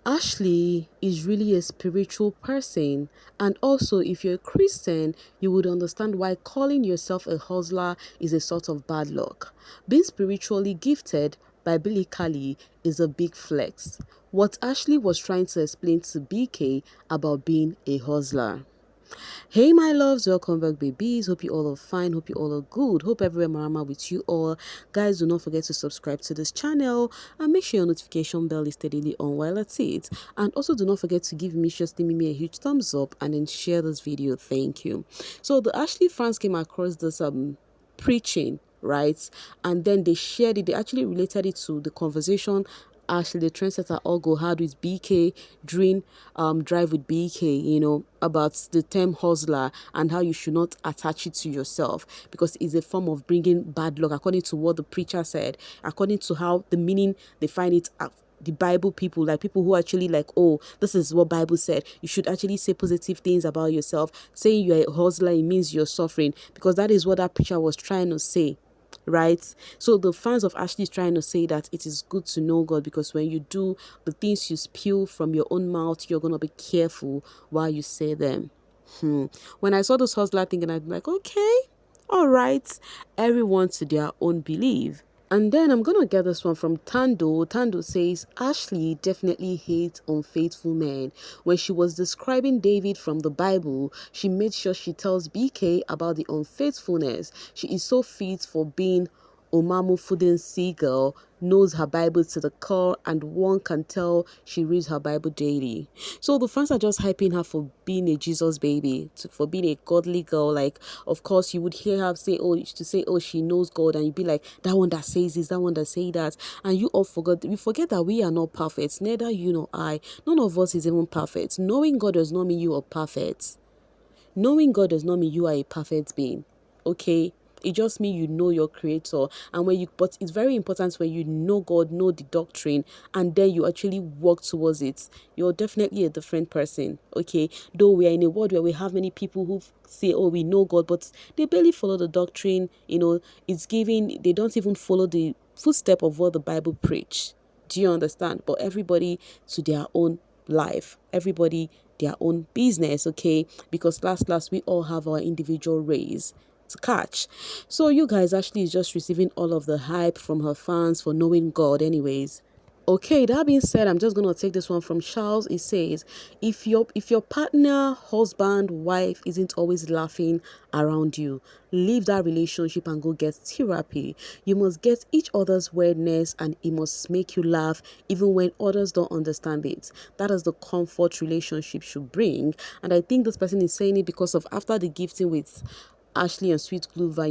Ashley is really a spiritual person, and also if you're a Christian, you would understand why calling yourself a hustler is a sort of bad luck. Being spiritually gifted biblically is a big flex. What Ashley was trying to explain to BK about being a hustler. Hey my loves, welcome back babies. Hope you all are fine, hope you all are good, hope everywhere marama with you all. Guys, do not forget to subscribe to this channel and make sure your notification bell is steadily on while at it. And also do not forget to give me just me a huge thumbs up and then share this video. Thank you. So the Ashley fans came across this preaching, right? And then they shared it, they actually related it to the conversation Ashley, the trendsetter, all go hard with BK during Drive with BK, about the term hustler and how you should not attach it to yourself because it's a form of bringing bad luck, according to what the preacher said, according to how the meaning they find it. The Bible people, like people who actually like, oh, this is what Bible said. You should actually say positive things about yourself. Saying you're a hustler, it means you're suffering, because that is what that preacher was trying to say, right? So the fans of Ashley is trying to say that it is good to know God, because when you do the things you spew from your own mouth, you're gonna be careful while you say them. When I saw this hustler thing, and I'm like, okay, all right, everyone to their own belief. And then I'm gonna get this one from Tando. Tando says Ashley definitely hates unfaithful men. When she was describing David from the Bible, she made sure she tells BK about the unfaithfulness. She is so fit for being Omamu Fuden Seagull, knows her Bible to the core, and one can tell she reads her Bible daily. So the fans are just hyping her for being a Jesus baby, for being a godly girl. Like, of course, you would hear her say, oh, she knows God, and you'd be like, that one that says this, that one that say that, and you all forget. We forget that we are not perfect. Neither you nor I. None of us is even perfect. Knowing God does not mean you are perfect. Knowing God does not mean you are a perfect being. Okay? It just means you know your creator. And but it's very important when you know God, know the doctrine, and then you actually work towards it. You're definitely a different person. Okay? Though we are in a world where we have many people who say, oh, we know God, but they barely follow the doctrine. They don't even follow the footstep of what the Bible preach. Do you understand? But everybody to their own life, everybody their own business, okay? Because last we all have our individual race to catch. So you guys, Ashley is just receiving all of the hype from her fans for knowing God anyways. Okay, that being said, I'm just gonna take this one from Charles. It says, if your partner, husband, wife isn't always laughing around you, leave that relationship and go get therapy. You must get each other's weirdness, and it must make you laugh even when others don't understand it. That is the comfort relationship should bring. And I think this person is saying it because of after the gifting with Ashley and Sweet Clover,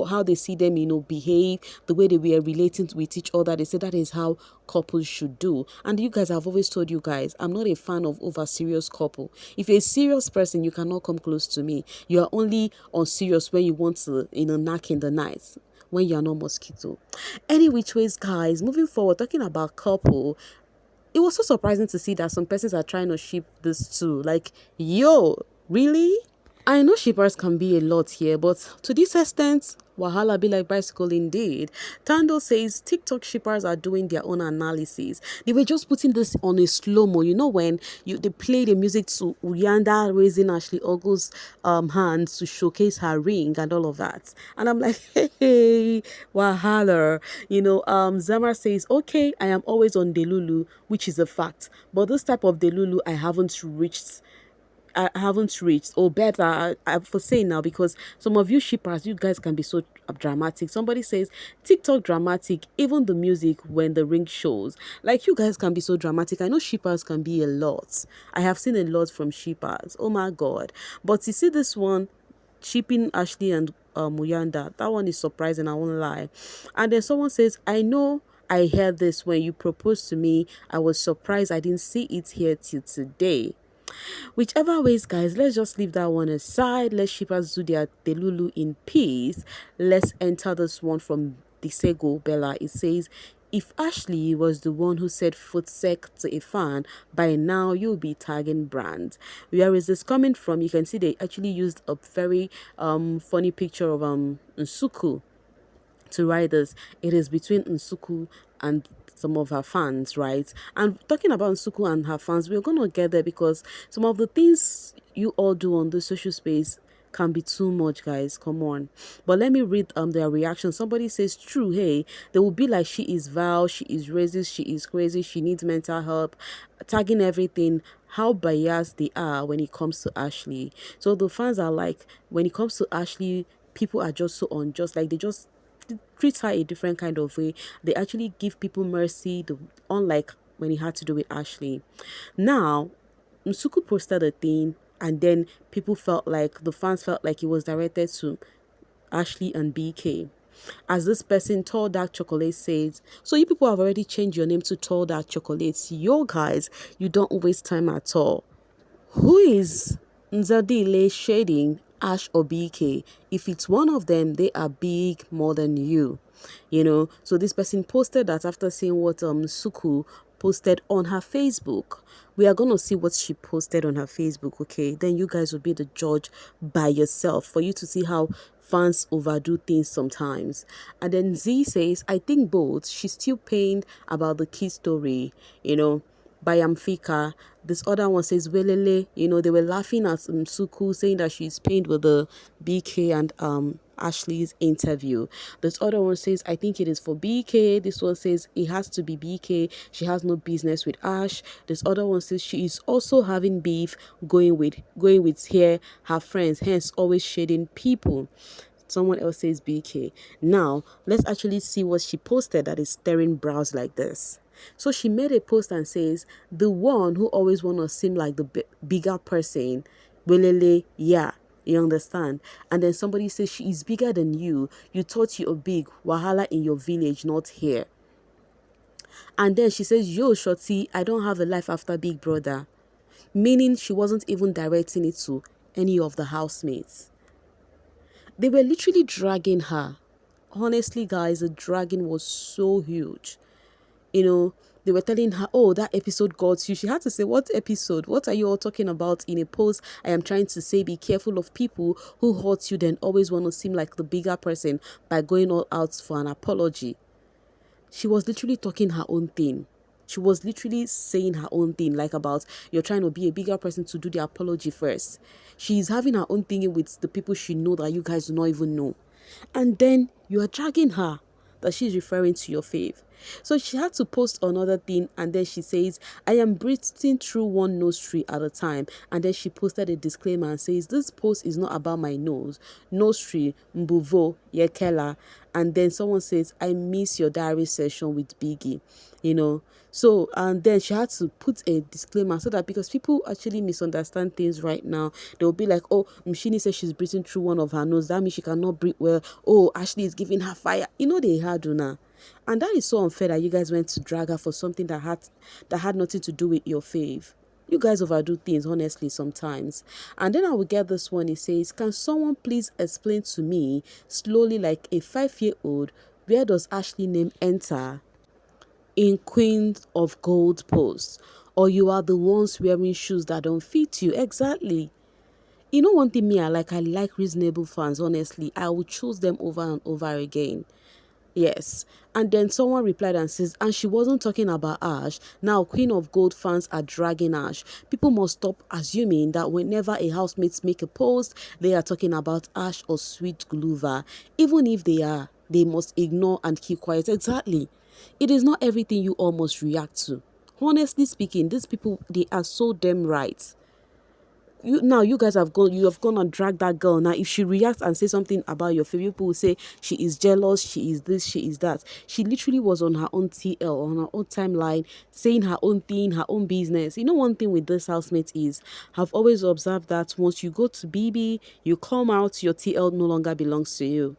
how they see them, behave, the way they were relating with each other. They say that is how couples should do. And you guys, I've always told you guys, I'm not a fan of over serious couple. If you're a serious person, you cannot come close to me. You are only on serious when you want to, knock in the night, when you are not mosquito. Any which ways, guys, moving forward, talking about couple, it was so surprising to see that some persons are trying to ship this too. Like, yo, really? I know shippers can be a lot here, but to this extent, wahala be like bicycle indeed. Tando says TikTok shippers are doing their own analysis. They were just putting this on a slow-mo. When they play the music to Uyanda raising Ashley Ogo's hands to showcase her ring and all of that. And I'm like, hey, wahala. Zamar says, okay, I am always on Delulu, which is a fact. But this type of Delulu, I haven't reached, or better, I'm for saying now, because some of you shippers, you guys can be so dramatic. Somebody says TikTok dramatic, even the music when the ring shows. Like, you guys can be so dramatic. I know shippers can be a lot. I have seen a lot from shippers. Oh my God. But you see this one, shipping Ashley and Uyanda, that one is surprising, I won't lie. And then someone says, I know I heard this when you proposed to me. I was surprised I didn't see it here till today. Whichever ways, guys, let's just leave that one aside. Let shippers do their delulu in peace. Let's enter this one from Disego Bella. It says, if Ashley was the one who said foot sec to a fan, by now you'll be tagging brands. Where is this coming from? You can see they actually used a very funny picture of Nsuku to write this. It is between Nsuku and some of her fans, right? And talking about Nsuku and her fans, we're gonna get there because some of the things you all do on the social space can be too much, guys. Come on. But let me read their reaction. Somebody says, true, hey, they will be like, she is vile, she is racist, she is crazy, she needs mental help, tagging everything, how biased they are when it comes to Ashley. So the fans are like, when it comes to Ashley, people are just so unjust, like they just treat her a different kind of way. They actually give people mercy, unlike when it had to do with Ashley. Now, Nsuku posted a thing, and then people felt like the fans felt like it was directed to Ashley and BK. As this person, Tall Dark Chocolate, says, so you people have already changed your name to Tall Dark Chocolates. Yo, guys, you don't waste time at all. Who is Nzadile shading, Ash or BK? If it's one of them, they are big more than you. You know, so this person posted that after seeing what Suku posted on her Facebook. We are going to see what she posted on her Facebook, okay? Then you guys will be the judge by yourself for you to see how fans overdo things sometimes. And then Z says, I think both. She's still pained about the key story, you know, by Amfika. This other one says, Welele, you know, they were laughing at Nsuku, saying that she's pained with the BK and Ashley's interview. This other one says, I think it is for BK. This one says, it has to be BK. She has no business with Ash. This other one says, she is also having beef going with her friends, hence always shading people. Someone else says BK. Now, let's actually see what she posted that is stirring brows like this. So she made a post and says, the one who always want to seem like the bigger person, Welele, yeah, you understand? And then somebody says, she is bigger than you. You thought you are big. Wahala in your village, not here. And then she says, yo, Shorty, I don't have a life after Big Brother. Meaning she wasn't even directing it to any of the housemates. They were literally dragging her. Honestly, guys, the dragging was so huge. You know, they were telling her, oh, that episode got you. She had to say, what episode? What are you all talking about? In a post, I am trying to say, be careful of people who hurt you, then always want to seem like the bigger person by going all out for an apology. She was literally talking her own thing. She was literally saying her own thing, like about you're trying to be a bigger person to do the apology first. She's having her own thing with the people she know that you guys do not even know. And then you are dragging her that she's referring to your fave. So she had to post another thing, and then she says, I am breathing through one nose tree at a time. And then she posted a disclaimer and says, this post is not about my nose tree, mbuvo, yekela. And then someone says, I miss your diary session with Biggie, you know. So, and then she had to put a disclaimer so that, because people actually misunderstand things right now, they'll be like, oh, Mshini says she's breathing through one of her nose, that means she cannot breathe well. Oh, Ashley is giving her fire. You know, they had Una. And that is so unfair that you guys went to drag her for something that had nothing to do with your fave. You guys overdo things, honestly, sometimes. And then I will get this one. It says, can someone please explain to me, slowly like a 5-year-old, where does Ashley name enter in Queen of Gold posts? Or you are the ones wearing shoes that don't fit you? Exactly. You know one thing me, I like reasonable fans, honestly. I will choose them over and over again. Yes. And then someone replied and says, and she wasn't talking about Ash. Now Queen of Gold fans are dragging Ash. People must stop assuming that whenever a housemate make a post, they are talking about Ash or Sweet Gluva. Even if they are, they must ignore and keep quiet. Exactly. It is not everything you all must react to. Honestly speaking, these people, they are so damn right. You guys have gone and dragged that girl. Now if she reacts and say something about your favorite, people will say she is jealous, she is this, she is that. She literally was on her own TL, on her own timeline, saying her own thing, her own business. You know, one thing with this housemate is, I've always observed that once you go to BB, you come out, your TL no longer belongs to you.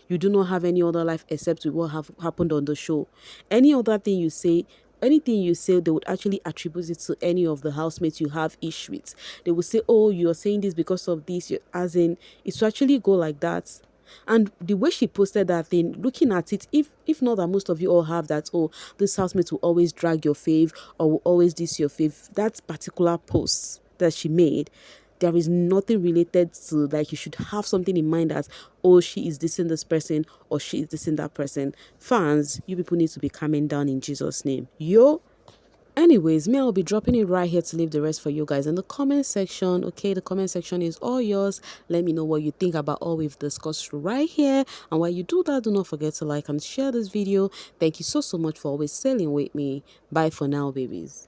You do not have any other life except with what have happened on the show. Any other thing you say, anything you say, they would actually attribute it to any of the housemates you have issue with. They will say, oh, you're saying this because of this, as in, it's to actually go like that. And the way she posted that thing, looking at it, if not that most of you all have that, oh, this housemate will always drag your fave or will always diss your fave, that particular post that she made, There is nothing related to, like, you should have something in mind as, oh, she is dissing this person or she is dissing that person. Fans, you people need to be calming down in Jesus' name. Yo. Anyways, me, I'll be dropping it right here to leave the rest for you guys in the comment section. Okay, the comment section is all yours. Let me know what you think about all we've discussed right here. And while you do that, do not forget to like and share this video. Thank you so much for always sailing with me. Bye for now, babies.